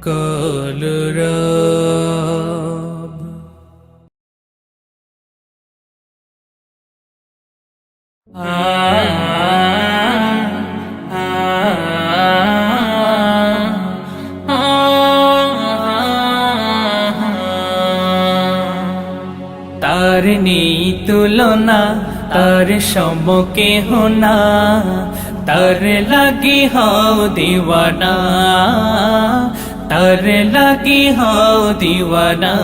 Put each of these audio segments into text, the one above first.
কলরব। তার নেই তুলনা, তার সমকে হোনা, তার লাগি হও দিওয়ানা, তার লাগি হও দিওয়ানা।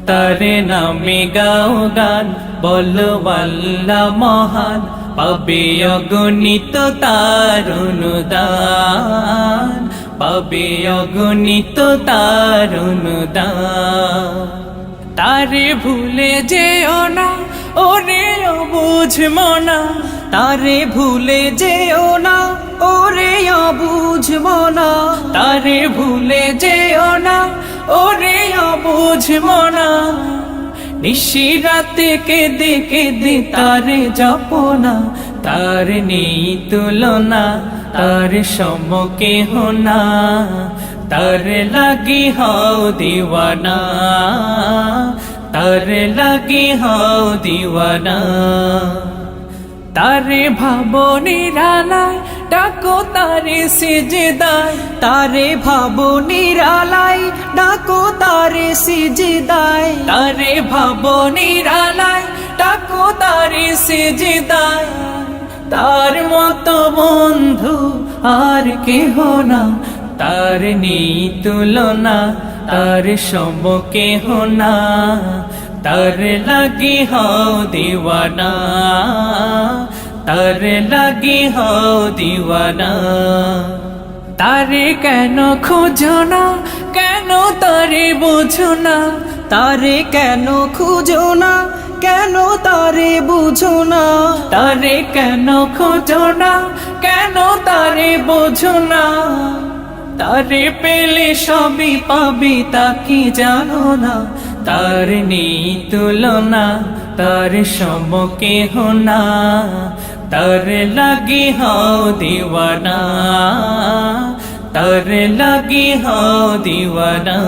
তার নামে গাও গান, বলো আল্লাহ মহান, পাবে অগণিত তার অনুদান, পাবে অগণিত তার অনুদান। তারে ভুলে যেও না, ওরে অবুঝ মনা, তারে ভুলে যেও না, ওরে অবুঝ মনা, তারে ভুলে যেও না, ওরে অবুঝ মনা। নিশি রাতে কেঁদে কেঁদে তারে জপনা, তার নেই তুলনা, তার সমকে হোনা, তার লাগি হও দিওয়ানা, তার লাগি হও দিওয়ানা। তারে ভাবো নিরালায়, ডাকো তারে সিজদায়, তারে ভাবো নিরালায়, ডাকো তারে সিজদায়, তারে ভাবো নিরালায়, ডাকো তারে সিজদায়। তার মতো বন্ধু আর কেহ না, তার নেই তুলনা, তার সমকে হোনা, তার লাগি হও দিওয়ানা, তার লাগি হও দিওয়ানা। তারে কেন খোঁজো না, কেন তারে বুঝো না, তারে কেন খুঁজো না, কেন তারে বুঝো না, তারে কেন খোঁজো না, কেন তারে বুঝো না। তারে পেলে সবই পাবি তা কি জানো না, তার নেই তুলনা, তার সমকে হোনা, তার লাগি হও দিওয়ানা, তার লাগি হও দিওয়ানা।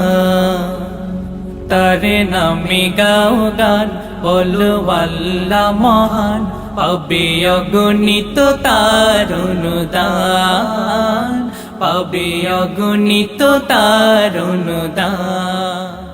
তার নামে গাও গান, বলো আল্লাহ মহান, পাবে অগণিত তার অনুদান, পাবে অগণিত তার অনুদান।